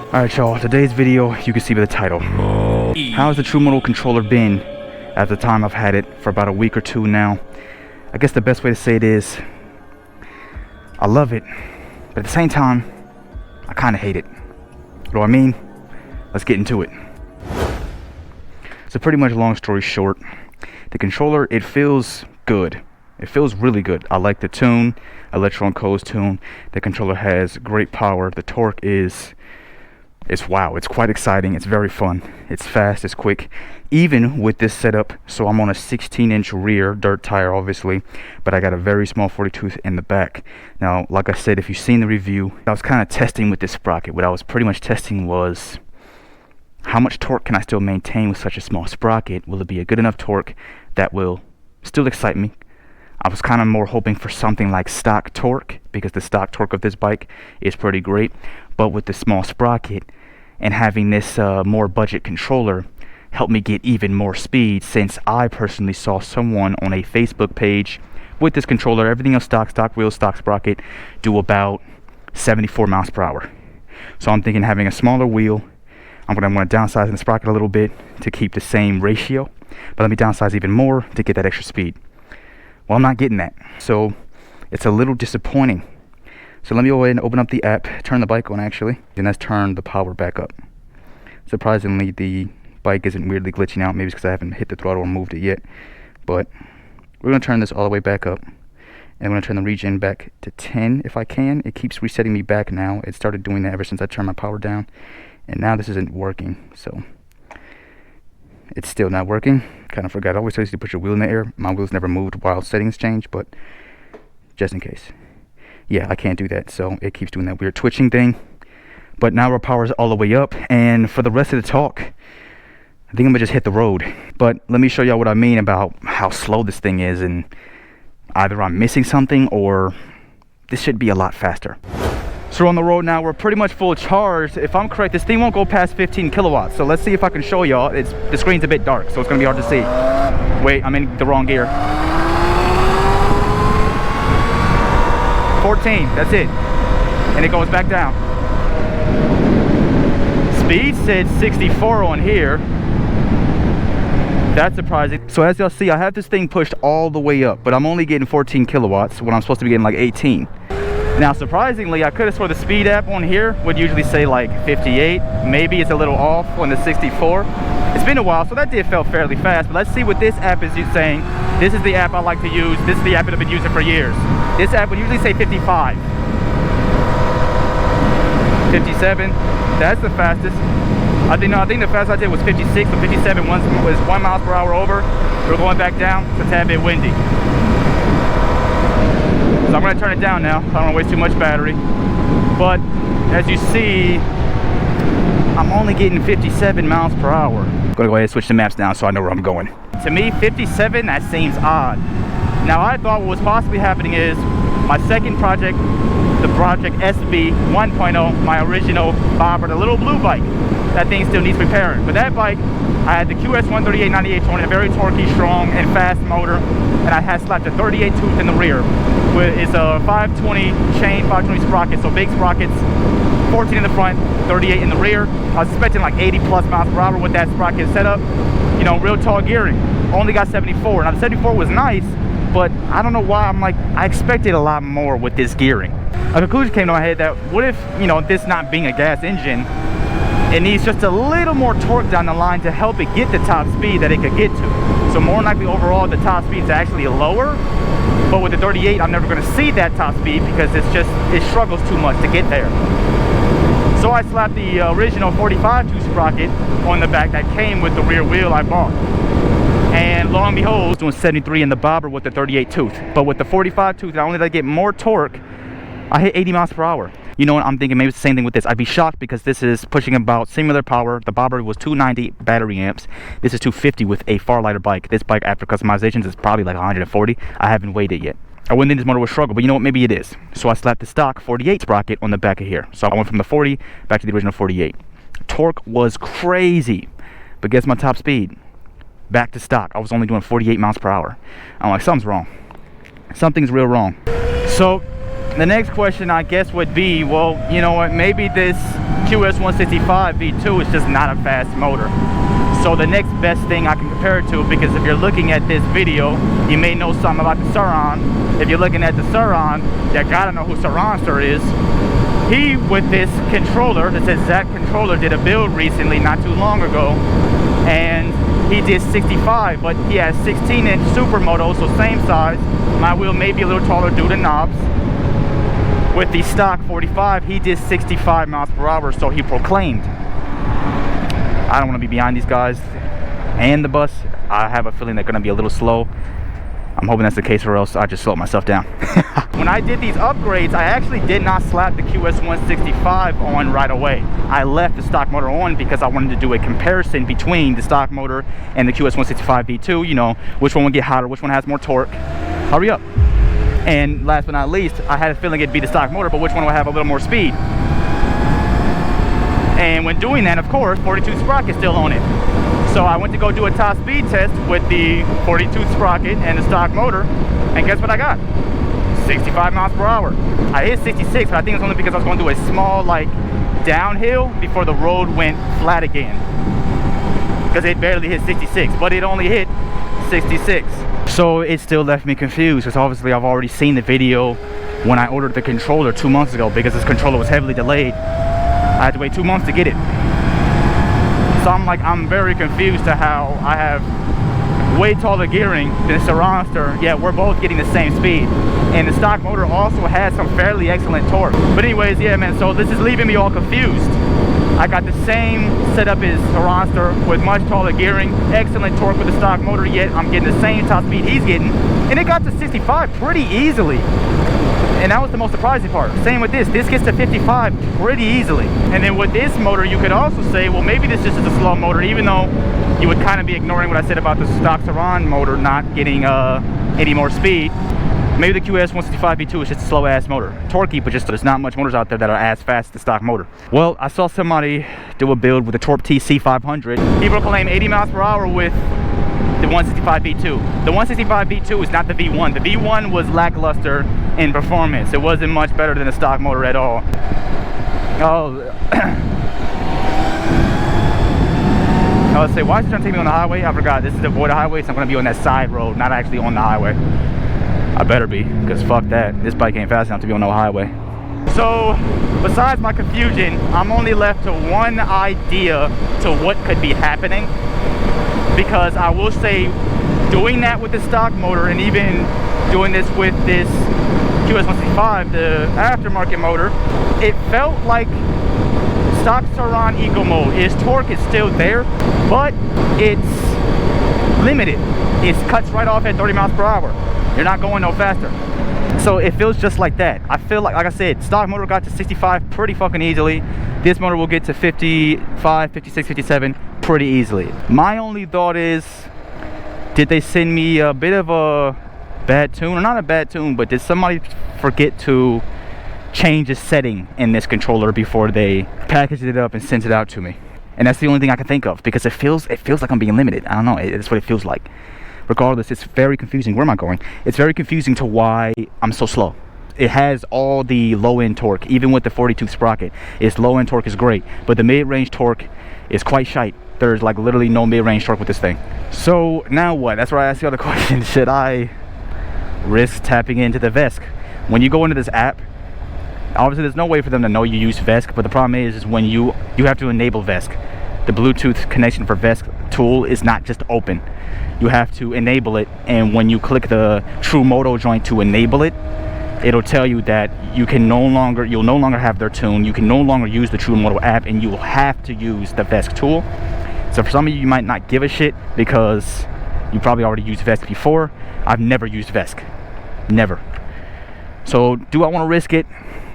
Alright y'all, today's video, you can see by the title. How's the TruMoto controller been at the time I've had it for about a week or two now? I guess the best way to say it is, I love it, but at the same time, I kind of hate it. What do I mean? Let's get into it. So pretty much long story short, the controller, it feels good. It feels really good. I like the tune, Electro Co's tune. The controller has great power. The torque is wow. It's quite exciting. It's very fun. It's fast. It's quick. Even with this setup, so I'm on a 16-inch rear dirt tire, obviously, but I got a very small 40 tooth in the back. Now, like I said, if you've seen the review, I was kind of testing with this sprocket. What I was pretty much testing was how much torque can I still maintain with such a small sprocket? Will it be a good enough torque that will still excite me? I was kind of more hoping for something like stock torque, because the stock torque of this bike is pretty great. But with the small sprocket and having this more budget controller helped me get even more speed, since I personally saw someone on a Facebook page with this controller, everything else stock wheels, stock sprocket, do about 74 miles per hour. So I'm thinking having a smaller wheel, I'm going to downsize the sprocket a little bit to keep the same ratio, but let me downsize even more to get that extra speed. Well, I'm not getting that, so it's a little disappointing. So let me go ahead and open up the app, turn the bike on actually, and let's turn the power back up. Surprisingly, the bike isn't weirdly glitching out, maybe it's because I haven't hit the throttle or moved it yet, but we're going to turn this all the way back up, and I'm going to turn the regen back to 10 if I can. It keeps resetting me back now. It started doing that ever since I turned my power down, and now this isn't working, so it's still not working. Kind of forgot. I always tell you to put your wheel in the air. My wheels never moved while settings change, but just in case. Yeah, I can't do that, so it keeps doing that weird twitching thing. But now our power is all the way up, and for the rest of the talk, I think I'm gonna just hit the road. But let me show y'all what I mean about how slow this thing is, and either I'm missing something or this should be a lot faster. So we're on the road now. We're pretty much full charged. If I'm correct, this thing won't go past 15 kilowatts. So let's see if I can show y'all. The screen's a bit dark, so it's gonna be hard to see. Wait, I'm in the wrong gear. 14, that's it. And it goes back down. Speed said 64 on here. That's surprising. So as y'all see, I have this thing pushed all the way up, but I'm only getting 14 kilowatts when I'm supposed to be getting like 18. Now, surprisingly, I could have sworn the speed app on here would usually say like 58. Maybe it's a little off on the 64. It's been a while, so that did feel fairly fast. But let's see what this app is saying. This is the app I like to use. This is the app that I've been using for years. This app would usually say 55. 57. That's the fastest. I think the fastest I did was 56, but 57 was 1 mile per hour over. We're going back down. It's a tad bit windy. So I'm going to turn it down now. I don't want to waste too much battery. But as you see, I'm only getting 57 miles per hour. I'm going to go ahead and switch the maps now so I know where I'm going. To me, 57, that seems odd. Now, I thought what was possibly happening is my second project, the Project SB 1.0, my original bobber, the little blue bike. That thing still needs repairing. But that bike, I had the QS138 9820, a very torquey, strong, and fast motor, and I had slapped a 38 tooth in the rear. It's a 520 chain, 520 sprocket, so big sprockets, 14 in the front, 38 in the rear. I was expecting like 80 plus miles per hour with that sprocket setup. You know, real tall gearing. Only got 74. Now the 74 was nice, but I don't know why I expected a lot more with this gearing. A conclusion came to my head that what if, you know, this not being a gas engine, it needs just a little more torque down the line to help it get the top speed that it could get to. So more likely overall the top speed is actually lower, but with the 38 I'm never going to see that top speed because it struggles too much to get there. So I slapped the original 45 tooth sprocket on the back that came with the rear wheel I bought. And lo and behold, I was doing 73 in the bobber with the 38 tooth. But with the 45 tooth, not only did I get more torque, I hit 80 miles per hour. You know what, I'm thinking maybe it's the same thing with this. I'd be shocked because this is pushing about similar power. The bobber was 290 battery amps. This is 250 with a far lighter bike. This bike after customizations is probably like 140. I haven't weighed it yet. I wouldn't think this motor would struggle, but you know what, maybe it is. So I slapped the stock 48 sprocket on the back of here. So I went from the 40 back to the original 48. Torque was crazy, but guess my top speed? Back to stock. I was only doing 48 miles per hour. I'm like, something's wrong. Something's real wrong. So the next question I guess would be, well, you know what, maybe this QS165 V2 is just not a fast motor. So the next best thing I can compare it to, because if you're looking at this video, you may know something about the Surron. If you're looking at the Surron, you gotta know who Surron is. He, with this controller, this exact controller, did a build recently, not too long ago, and he did 65, but he has 16-inch Supermoto, so same size. My wheel may be a little taller due to knobs. With the stock 45, he did 65 miles per hour, so he proclaimed, I don't want to be behind these guys and the bus. I have a feeling they're going to be a little slow. I'm hoping that's the case, or else I just slowed myself down. When I did these upgrades, I actually did not slap the QS165 on right away. I left the stock motor on because I wanted to do a comparison between the stock motor and the QS165 V2. You know, which one would get hotter, which one has more torque. Hurry up. And last but not least, I had a feeling it'd be the stock motor, but which one would have a little more speed. And when doing that, of course, 42 sprocket still on it. So I went to go do a top speed test with the 42 sprocket and the stock motor, and guess what I got? 65 miles per hour. I hit 66, but I think it's only because I was going to do a small, like, downhill before the road went flat again. Because it barely hit 66, but it only hit 66. So it still left me confused, because obviously I've already seen the video when I ordered the controller 2 months ago, because this controller was heavily delayed. I had to wait 2 months to get it. So I'm very confused to how I have way taller gearing than Surron, yet we're both getting the same speed. And the stock motor also has some fairly excellent torque. But anyways, yeah, man, so this is leaving me all confused. I got the same setup as Surron with much taller gearing, excellent torque with the stock motor, yet I'm getting the same top speed he's getting. And it got to 65 pretty easily. And that was the most surprising part. Same with this gets to 55 pretty easily. And then with this motor, you could also say, well, maybe this just is a slow motor, even though you would kind of be ignoring what I said about the stock Surron motor not getting any more speed. Maybe the QS165 V2 is just a slow ass motor. Torquey, but just there's not much motors out there that are as fast as the stock motor. Well, I saw somebody do a build with a Torp TC500. He proclaimed 80 miles per hour with the 165 V2. The 165 V2 is not the V1. The V1 was lackluster in performance. It wasn't much better than the stock motor at all. Oh, I would say, why is he trying to take me on the highway? I forgot. This is to avoid the highway, so I'm going to be on that side road, not actually on the highway. I better be, because fuck that. This bike ain't fast enough to be on no highway. So, besides my confusion, I'm only left to one idea to what could be happening. Because I will say, doing that with the stock motor and even doing this with this QS165, the aftermarket motor, it felt like stock Surron Eco Mode. His torque is still there, but it's limited. It cuts right off at 30 miles per hour. You're not going no faster. So it feels just like that. I feel like I said, stock motor got to 65 pretty fucking easily. This motor will get to 55, 56, 57 pretty easily. My only thought is, did they send me a bit of a bad tune? Or not a bad tune, but did somebody forget to change a setting in this controller before they packaged it up and sent it out to me? And that's the only thing I can think of, because it feels like I'm being limited. I don't know, it's what it feels like. Regardless, it's very confusing. Where am I going? It's very confusing to why I'm so slow. It has all the low-end torque, even with the 42 sprocket. Its low-end torque is great, but the mid-range torque is quite shite. There's like literally no mid-range torque with this thing. So now what? That's where I ask you all the question. Should I risk tapping into the VESC? When you go into this app, obviously there's no way for them to know you use VESC, but the problem is when you have to enable VESC. The Bluetooth connection for VESC tool is not just open. You have to enable it, and when you click the TruMoto joint to enable it, it'll tell you that you'll no longer have their tune. You can no longer use the TruMoto app, and you will have to use the VESC tool. So for some of you, you might not give a shit because you probably already used VESC before. I've never used VESC, never. So do I want to risk it?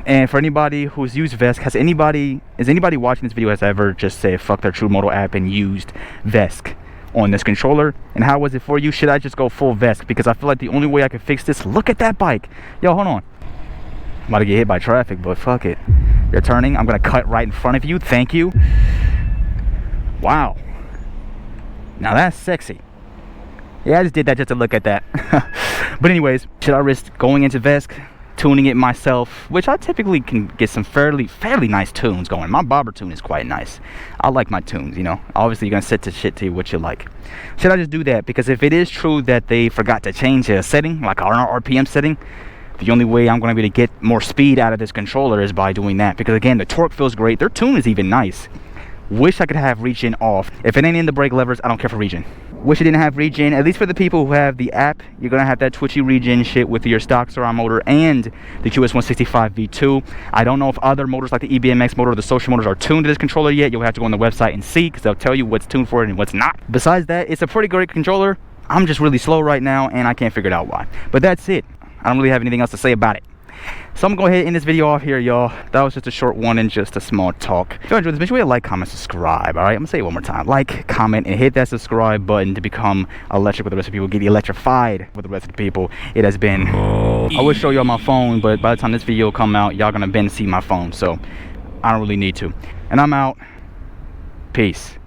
And for anybody who's used VESC, is anybody watching this video has ever just said fuck their TruMoto app and used VESC on this controller? And how was it for you? Should I just go full VESC? Because I feel like the only way I can fix this, look at that bike. Yo, hold on. I'm about to get hit by traffic, but fuck it. You're turning, I'm gonna cut right in front of you. Thank you. Wow. Now that's sexy. Yeah, I just did that just to look at that. But anyways, should I risk going into VESC? tuning it myself, which I typically can get some fairly nice tunes going. My bobber tune is quite nice. I like my tunes, you know. Obviously, you're gonna set the shit to what you like. Should I just do that? Because if it is true that they forgot to change a setting, like our RPM setting, the only way I'm gonna be able to get more speed out of this controller is by doing that. Because again, the torque feels great. Their tune is even nice. Wish I could have regen off. If it ain't in the brake levers, I don't care for regen. Wish it didn't have regen. At least for the people who have the app, you're gonna have that twitchy regen shit with your stock Surron motor and the QS165V2. I don't know if other motors like the EBMX motor or the social motors are tuned to this controller yet. You'll have to go on the website and see, because they'll tell you what's tuned for it and what's not. Besides that, it's a pretty great controller. I'm just really slow right now and I can't figure it out why. But that's it. I don't really have anything else to say about it. So I'm gonna go ahead and end this video off here, y'all. That was just a short one and just a small talk. If you enjoyed this, make sure you like, comment, subscribe. Alright, I'm gonna say it one more time. Like, comment, and hit that subscribe button to become electric with the rest of people. Get electrified with the rest of the people. It has been. I would show y'all my phone, but by the time this video come out, y'all gonna see my phone. So I don't really need to. And I'm out. Peace.